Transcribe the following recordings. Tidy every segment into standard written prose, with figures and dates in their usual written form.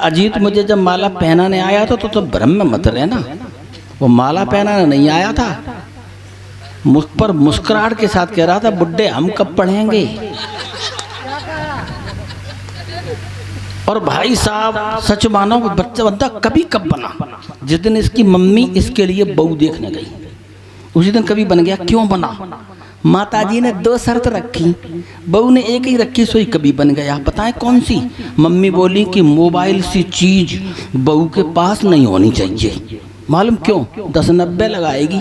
अजीत मुझे जब माला पहनाने आया था तो भ्रम में मत रहना, वो माला पहनाने नहीं आया था, मुझ पर मुस्कुराहट के साथ कह रहा था बुड्ढे हम कब पढ़ेंगे। और भाई साहब सच मानो बच्चा बंदा कभी कब बना। जिस दिन इसकी मम्मी इसके लिए बहू देखने गई उसी दिन कभी बन गया। क्यों बना? माताजी ने 2 शर्त रखी, बहू ने एक ही रखी, सोई कभी बन गया। बताएं कौन सी? मम्मी बोली कि मोबाइल सी चीज बहू के पास नहीं होनी चाहिए। मालूम क्यों? 10-90 लगाएगी।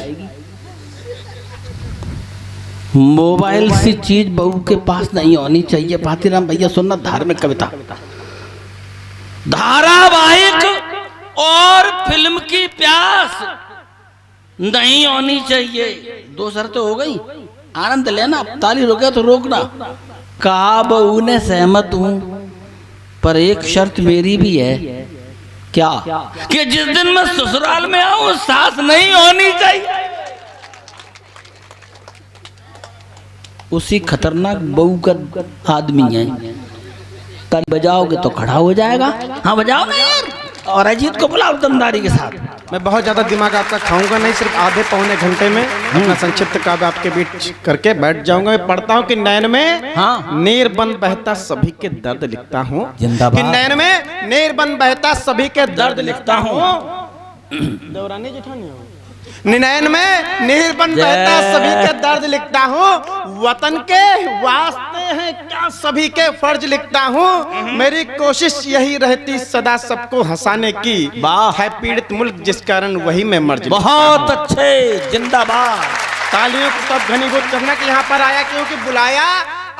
मोबाइल सी चीज बहू के पास नहीं होनी चाहिए। पातीराम भैया सुनना, धार्मिक कविता, धारावाहिक और फिल्म की प्यास नहीं होनी चाहिए। 2 शर्तें हो गई, आनंद लेना, ताली रोके तो रोकना। कहा बहू ने सहमत हूं, पर एक शर्त मेरी भी है। क्या? कि जिस दिन मैं ससुराल में आऊं सास नहीं होनी चाहिए। उसी खतरनाक बहू का आदमी है। ताली बजाओगे तो खड़ा हो जाएगा। हाँ बजाओ ना यार। और अजीत को बुलाओ दमदारी के साथ। मैं बहुत ज्यादा दिमाग आपका खाऊंगा नहीं, सिर्फ आधे पौने घंटे में अपना संक्षिप्त काव्य आपके बीच करके बैठ जाऊंगा। मैं पढ़ता हूँ कि नैन में नीर बन बहता सभी के दर्द लिखता हूँ। कि नैन में नीर बन बहता सभी के दर्द लिखता हूँ। देवरानी जेठानी नैन में नीर बन बहता सभी के दर्द लिखता हूँ। वतन के वास्ते हैं क्या सभी के फर्ज लिखता हूँ। मेरी कोशिश यही रहती सदा सबको हंसाने की। है पीड़ित मुल्क जिस कारण वही मैं मर जाऊं। बहुत अच्छे, जिंदाबाद। तालियों को तब घनीभूत करना कि यहाँ पर आया क्योंकि बुलाया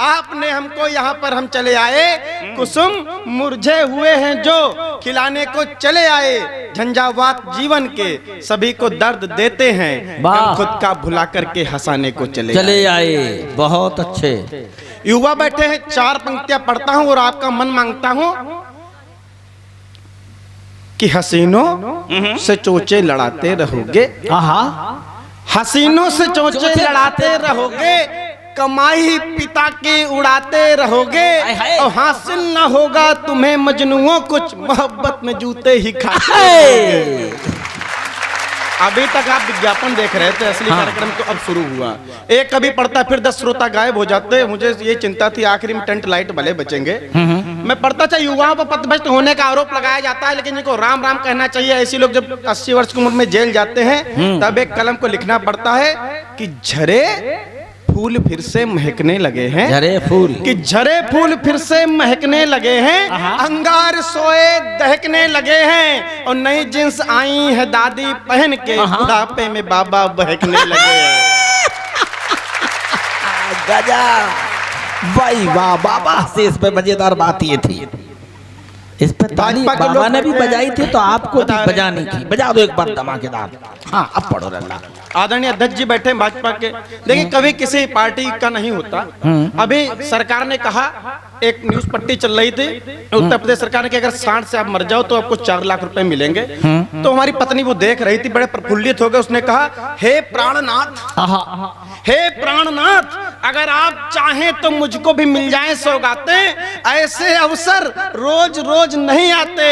आपने हमको, यहाँ पर हम चले आए। कुसुम मुरझे हुए हैं जो खिलाने को चले आए। झंझावात जीवन के सभी को दर्द देते हैं, हम खुद का भुला करके हंसाने को चले आए। बहुत अच्छे। युवा बैठे हैं, 4 पंक्तियां पढ़ता हूं और आपका मन मांगता हूं कि हसीनों से चोचे लड़ाते रहोगे। हसीनों से चोचे लड़ाते रहोगे, कमाई पिता की उड़ाते रहोगे। और हासिल ना होगा तुम्हें मजनुओं कुछ, मोहब्बत में जूते ही खाते। अभी तक आप विज्ञापन देख रहे थे, असली कार्यक्रम तो अब शुरू हुआ। एक कभी पढ़ता फिर 10 श्रोता गायब हो जाते। मुझे ये चिंता थी आखिरी में टेंट लाइट भले बचेंगे। मैं पढ़ता था युवाओं पर पथभ्रष्ट होने का आरोप लगाया जाता है, लेकिन इनको राम राम कहना चाहिए। ऐसे लोग जब 80 वर्ष की उम्र में जेल जाते हैं तब एक कलम को लिखना पड़ता है कि झरे फूल फिर से महकने लगे हैं। झरे फूल, कि झरे फूल फिर से महकने लगे हैं। अंगार सोए दहकने लगे हैं। और नई जींस आई है दादी पहन के, बुढ़ापे में बाबा बहकने लगे हैं। गजब, वाह वाह। बाबा से इस पे मजेदार बात ये थी, इस पे ताली बाबा ने भी बजाई थी तो आपको भी बजानी थी। बजा दो एक बार धमाकेदार। हाँ अब पढ़ो रल्ला। आदरणीय अध्यक्ष जी बैठे भाजपा के। देखिए कभी किसी पार्टी का नहीं होता। अभी सरकार ने कहा, एक न्यूज पट्टी चल रही थी उत्तर प्रदेश सरकार ने कि अगर 60 से आप मर जाओ तो आपको 4 लाख रुपए मिलेंगे। तो हमारी पत्नी वो देख रही थी, बड़े प्रफुल्लित हो गए। उसने कहा, हे प्राणनाथ, हे प्राणनाथ, अगर आप चाहें तो मुझको भी मिल जाएं सौगातें। ऐसे अवसर रोज रोज नहीं आते,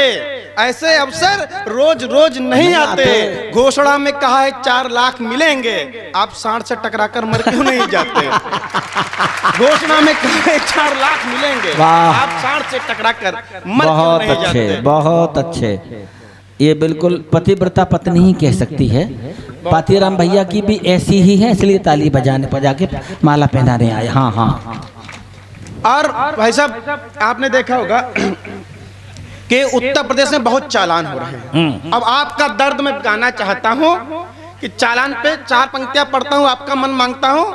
ऐसे अवसर रोज रोज नहीं आते। घोषणा में कहा है 4 लाख मिलेंगे, आप 60 से टकरा कर मर क्यों नहीं जाते? घोषणा में कहा है 4 लाख मिलेंगे, आप 60 से टकरा कर मर क्यों नहीं जाते? बहुत अच्छे। ये बिल्कुल पतिव्रता पत्नी ही कह सकती है। पातीराम भैया की भी ऐसी ही है, इसलिए ताली बजा के माला पहनाने आए। हाँ हाँ। और भाई साहब आपने देखा होगा कि उत्तर प्रदेश में बहुत चालान हो रहे हैं। अब आपका दर्द मैं गाना चाहता हूँ कि चालान पे 4 पंक्तियां पढ़ता हूँ, आपका मन मांगता हूँ।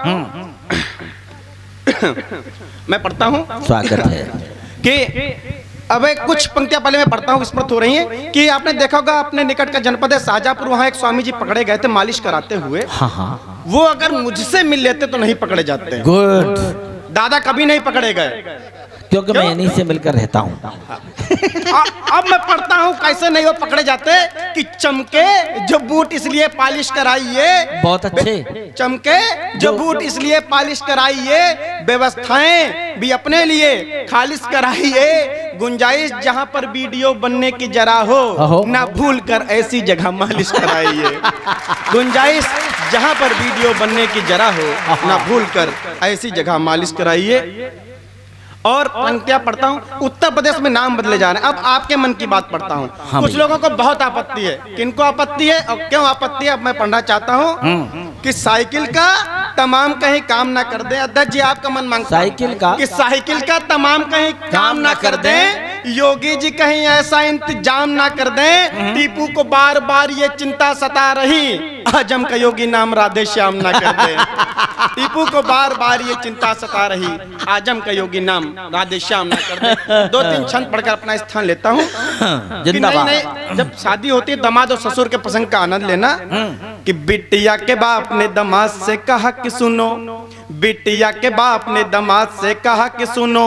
मैं पढ़ता हूँ। स्वागत है। कि अब कुछ पंक्तियां पहले मैं पढ़ता हूँ, स्मृत हो रही हैं कि आपने देखा होगा अपने निकट का जनपद है शाहजहांपुर, वहाँ एक स्वामी जी पकड़े गए थे मालिश कराते हुए। हाँ। वो अगर मुझसे मिल लेते तो नहीं पकड़े जाते। गुड। दादा कभी नहीं पकड़े गए क्योंकि मैं इन्हीं से मिलकर रहता हूँ। अब मैं पढ़ता हूँ कैसे नहीं वो पकड़े जाते कि चमके जो बूट इसलिए पॉलिश कराइए, बहुत अच्छे। चमके जो बूट इसलिए पॉलिश कराइए, व्यवस्थाएं भी अपने लिए खालिश कराइए, गुंजाइश जहां पर वीडियो बनने की जरा हो ना भूल कर ऐसी जगह मालिश कराइए। गुंजाइश जहां पर वीडियो बनने की जरा हो ना भूल कर ऐसी जगह मालिश कराइए। और पंक्तियां पढ़ता हूँ। उत्तर प्रदेश में नाम बदले जा रहे हैं। अब आपके मन की बात पढ़ता हूँ। हाँ, कुछ लोगों को बहुत आपत्ति है। किनको आपत्ति है और क्यों आपत्ति है अब मैं पढ़ना चाहता हूँ कि साइकिल का तमाम कहीं काम ना कर दे। अध्यक्ष जी आपका मन मांगता साइकिल का कि साइकिल का तमाम कहीं काम ना कर दे, योगी जी कहीं ऐसा इंतजाम ना कर दे, टीपू को बार बार ये चिंता सता रही, आजम का योगी नाम राधे श्याम ना कर दे। टीपू को बार बार ये चिंता सता रही, आजम का योगी नाम राधे श्याम ना कर दे। दो तीन छंद पढ़कर अपना स्थान लेता हूँ। जब शादी होती है दामाद और ससुर के प्रसंग का आनंद लेना कि बिटिया के बाप ने दामाद से कहा कि सुनो, बिटिया के बाप ने दामाद से कहा कि सुनो,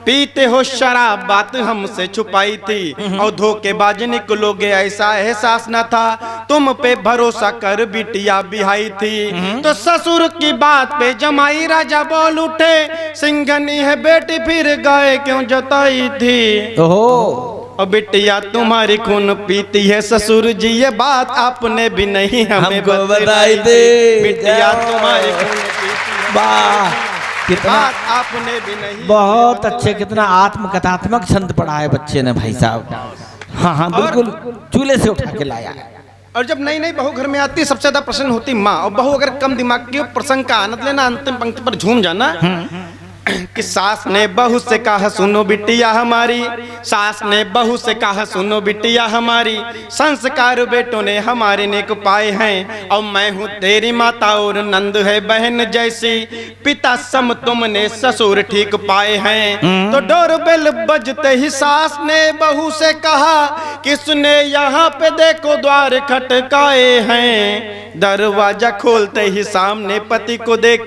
पीते हो शराब बात हमसे छुपाई थी और धोखेबाज निकलोगे ऐसा एहसास न था, तुम पे भरोसा कर बिटिया बिहाई थी। तो ससुर की बात पे जमाई राजा बोल उठे, सिंघनी है बेटी फिर गाय क्यों जताई थी। और बिटिया तुम्हारी खून पीती है ससुर जी, ये बात आपने भी नहीं हमें बताई दे। बिटिया तुम्हारी खून पीती है, वाह कितना बात आपने भी नहीं। बहुत अच्छे, कितना आत्मकथात्मक छंद पढ़ा है बच्चे ने भाई साहब। हाँ हाँ बिल्कुल, चूल्हे से उठा के लाया है। और जब नई नई बहू घर में आती सबसे ज्यादा प्रश्न होती माँ, और बहू अगर कम दिमाग की प्रसंग का आनंद लेना, अंतिम पंक्ति पर झूम जाना कि सास ने बहू से कहा सुनो बिटिया हमारी, सास ने बहू से कहा सुनो बिटिया हमारी, संस्कार बेटों ने हमारे नेक पाए हैं, और मैं हूँ तेरी माता और नंद है बहन जैसी, पिता सम तुमने ससुर ठीक पाए हैं। तो डोरबेल बजते ही सास ने बहू से कहा किसने यहाँ पे देखो द्वार खटकाए हैं। दरवाजा खोलते ही सामने पति को देख,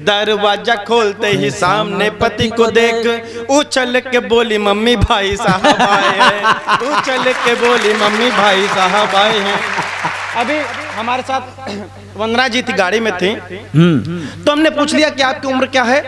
दरवाजा खोलते ही सामने पति को देख, उछल के बोली मम्मी भाई साहब आए हैं, उछल के बोली मम्मी भाई साहब आए हैं। अभी हमारे साथ वंदना जी थी, गाड़ी में थी, तो हमने पूछ लिया कि आपकी उम्र क्या है,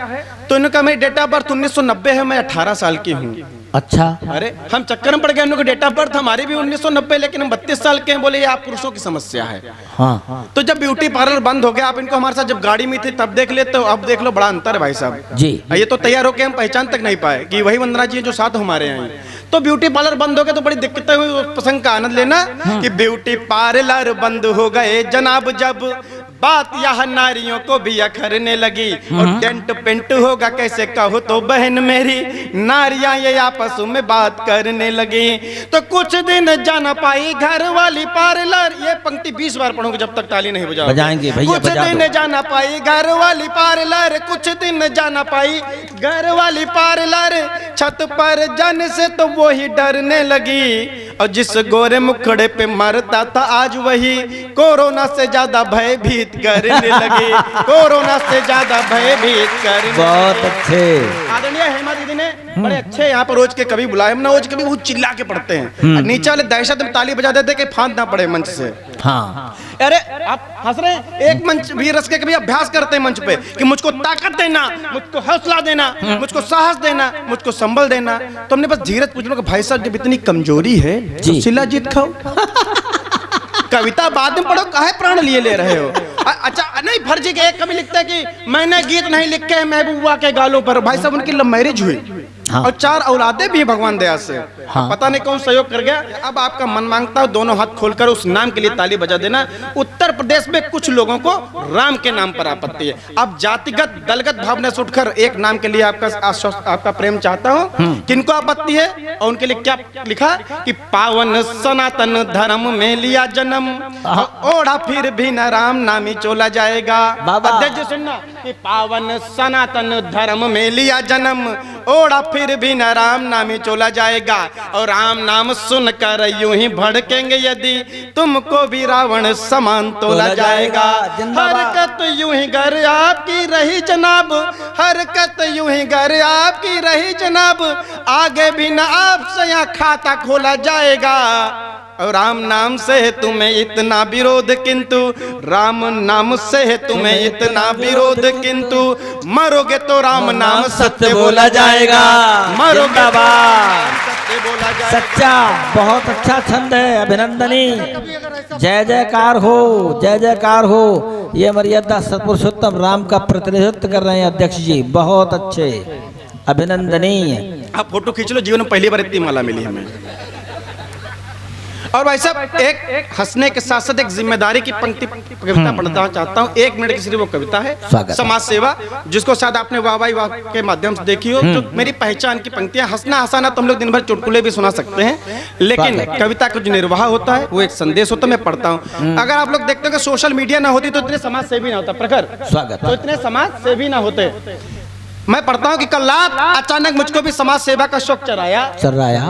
तो इन्होंने कहा मेरी डेट ऑफ बर्थ 1990 है, मैं 18 साल की हूँ। अच्छा, अरे हम चक्कर में पड़ गए, उनकी डेट ऑफ बर्थ हमारी भी 1990 लेकिन हम 32 साल के हैं। बोले ये आप पुरुषों की समस्या है। हाँ। तो जब ब्यूटी पार्लर बंद हो गया, आप इनको हमारे साथ जब गाड़ी में थे तब देख लेते हो, अब देख लो बड़ा अंतर है भाई साहब जी। ये तो तैयार होके हम पहचान तक नहीं पाए कि वही वंदना जी जो साथ हमारे यहाँ। तो ब्यूटी पार्लर बंद हो गए तो बड़ी दिक्कतें हुई। उस प्रसंग का आनंद लेना कि ब्यूटी पार्लर बंद हो गए जनाब, जब बात यहाँ नारियों को भी अखरने लगी, और डेंट पेंट होगा कैसे कहो तो बहन मेरी, नारियां ये आपस में बात करने लगी। तो कुछ दिन जाना पाई घर वाली पार्लर, ये पंक्ति 20 बार पढ़ोगे जब तक ताली नहीं बजाएंगे भैया। कुछ दिन जाना पाई घर वाली पार्लर, कुछ दिन जाना पाई घर वाली पार्लर, छत पर जाने से तो वो ही डरने लगी, और जिस गोरे मुखड़े पे मरता था आज वही कोरोना से ज्यादा भयभीत करने लगे, कोरोना से ज्यादा भयभीत करने। बहुत अच्छे। आदरणीय हेमा दीदी ने बड़े अच्छे यहाँ पर रोज के कवि बुलाए, हम ना रोज कवि बहुत चिल्ला के पढ़ते हैं, नीचे वाले दहशत में ताली बजा देते कि फांद ना पड़े मंच से। हाँ। अरे आप हंस रहे हैं, एक मंच वीर रस के कभी अभ्यास करते हैं मंच पे कि मुझको ताकत देना, मुझको हौसला देना, मुझको साहस देना, मुझको संबल देना। तो हमने बस धीरज पूछ लो कि भाई साहब जब इतनी कमजोरी है तो शिलाजीत खाओ, कविता बाद में पढ़ो, काहे प्राण लिए ले रहे हो। अच्छा नहीं, फर्जी के एक कवि लिखता है कि मैंने गीत नहीं लिखे महबूबा के गालों पर। भाई साहब उनकी लव मैरिज हुई, हाँ। और 4 औलादे भी भगवान दया से, हाँ। पता नहीं कौन सहयोग कर गया। अब आपका मन मांगता है दोनों हाथ खोलकर उस नाम के लिए ताली बजा देना। उत्तर प्रदेश में कुछ लोगों को राम के नाम पर आपत्ति है। अब जातिगत दलगत भावना से उठकर एक नाम के लिए आपका प्रेम चाहता हूँ। किनको आपत्ति है और उनके लिए क्या लिखा कि पावन सनातन धर्म में लिया जन्म, ओढ़ा फिर भी न राम नामी चोला जाएगा। अध्यक्ष जी सुनना कि पावन सनातन धर्म में लिया जन्म, ओढ़ा फिर भी न राम नामी चोला जाएगा। और राम नाम सुनकर यूं ही भड़केंगे यदि तुमको भी रावण समान तोला जाएगा। हरकत यूं ही घर आपकी रही जनाब, हरकत यूं ही घर आपकी रही जनाब, आगे भी न आपसे यहाँ खाता खोला जाएगा। और राम नाम से है तुम्हें इतना विरोध किंतु, राम नाम से है तुम्हें इतना विरोध किंतु, मरोगे तो राम नाम सत्य बोला जाएगा। मरोगे तो सत्य बोला जाएगा। सच्चा, बहुत अच्छा छंद है, अभिनंदनी। जय जयकार हो, जय जयकार हो। ये मर्यादा सत्पुरुषोत्तम राम का प्रतिनिधित्व कर रहे हैं अध्यक्ष जी, बहुत अच्छे, अभिनंदनीय। आप फोटो खींच लो, जीवन में पहली बार इतनी माला मिली हमें। और भाई साहब एक हंसने के साथ साथ एक जिम्मेदारी की पंक्ति कविता पढ़ना चाहता हूँ। 1 मिनट की सिर्फ वो कविता है, समाज सेवा, जिसको शायद आपने वाह वाह के माध्यम से देखी हो। जो मेरी पहचान की पंक्तियां, हंसना हंसाना तो हम लोग दिन भर चुटकुले भी सुना सकते हैं, लेकिन कविता का जो निर्वाह होता है वो एक संदेश होता है। मैं पढ़ता हूँ। अगर आप लोग देखते हो कि सोशल मीडिया ना होती तो इतने समाज सेवी ना होता, प्रखर स्वागत, तो इतने समाज सेवी ना होते। मैं पढ़ता हूँ कि कल रात अचानक मुझको भी समाज सेवा का शौक चल रहा।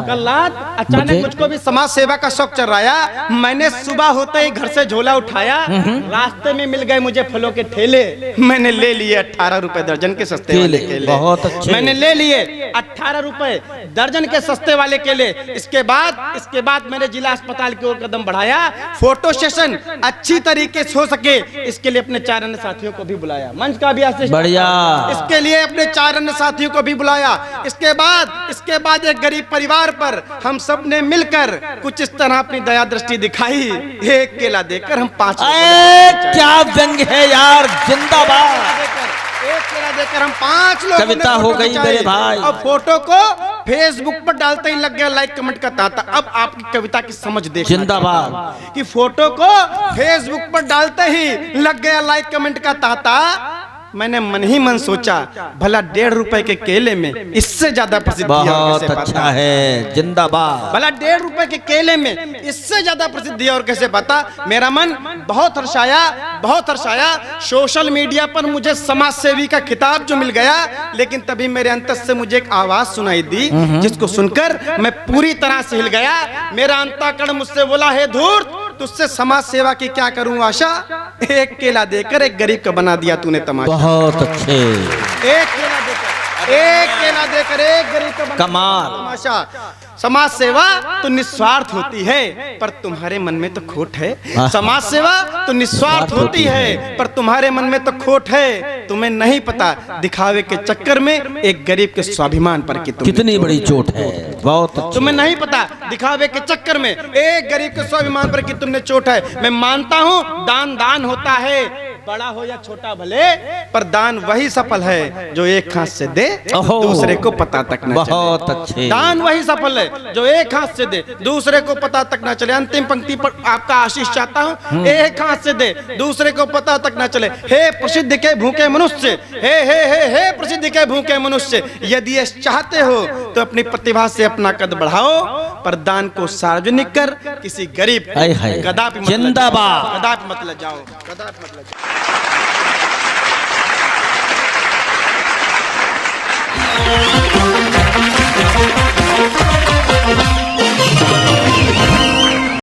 कल रात अचानक मुझको भी समाज सेवा का शौक चल रहा। मैंने सुबह होते ही घर से झोला उठाया, रास्ते में मिल गए मुझे फलों के ठेले, मैंने ले लिए 18 रुपए दर्जन के सस्ते वाले केले। बहुत अच्छे। मैंने ले लिए 18 रुपए दर्जन के सस्ते वाले केले। इसके बाद मैंने जिला अस्पताल की ओर कदम बढ़ाया। फोटो सेशन अच्छी तरीके से हो सके इसके लिए अपने 4 अन्य साथियों को भी बुलाया, मंच का भी असिस्ट, बढ़िया, इसके लिए अपने 4 अन्य साथियों को भी बुलाया। इसके बाद एक गरीब परिवार पर हम सब ने मिलकर कुछ इस तरह अपनी दया दृष्टि दिखाई। एक केला देकर हम 5 क्या व्यंग है यार, जिंदाबाद। एक केला देकर हम 5 लोग, कविता हो गई मेरे भाई। अब फोटो को फेसबुक पर डालते ही लग गया लाइक कमेंट का तांता। अब आपकी कविता की समझ देखना, जिंदाबाद, कि फोटो को फेसबुक पर डालते ही लग गया लाइक कमेंट का तांता। मैंने मन ही मन सोचा भला 1.5 रुपए के केले में इससे ज्यादा प्रसिद्धि बहुत अच्छा है, जिंदाबाद। भला 1.5 रुपए के केले में इससे ज्यादा प्रसिद्धि और कैसे पता। मेरा मन बहुत हर्षाया। सोशल मीडिया पर मुझे समाज सेवी का खिताब जो मिल गया, लेकिन तभी मेरे अंतस से मुझे एक आवाज सुनाई दी, जिसको सुनकर मैं पूरी तरह से हिल गया। मेरा अंतःकरण मुझसे बोला, हे धूर्त, तुझसे समाज सेवा की क्या करूं आशा, एक केला देकर एक गरीब का बना दिया तूने तमाशा। बहुत अच्छे, एक केला देकर एक गरीब का बना कमाल, तमाशा। समाज सेवा तो निस्वार्थ होती है, पर तुम्हारे मन में तो खोट है। समाज सेवा तो निस्वार्थ होती है, पर तुम्हारे मन में तो खोट है। तुम्हें नहीं पता दिखावे के चक्कर में एक गरीब के स्वाभिमान पर कितनी बड़ी चोट है। बहुत अच्छे। तुम्हें नहीं पता दिखावे के चक्कर में एक गरीब के स्वाभिमान पर कि तुमने चोट है। मैं मानता हूँ दान होता है, बड़ा हो या छोटा भले, पर दान वही सफल है जो एक हाथ से दे दूसरे को पता तक न चले। बहुत अच्छे। दान वही सफल है जो एक हाथ से दे दूसरे को पता तक न चले। अंतिम पंक्ति पर आपका आशीष चाहता हूँ, एक हाथ से दे दूसरे को पता तक न चले। हे प्रसिद्ध के भूखे मनुष्य, हे प्रसिद्ध के भूखे मनुष्य, यदि ये चाहते हो तो अपनी प्रतिभा से अपना कद बढ़ाओ, पर दान को सार्वजनिक कर किसी गरीब कदापि मत लजाओ। Thank you.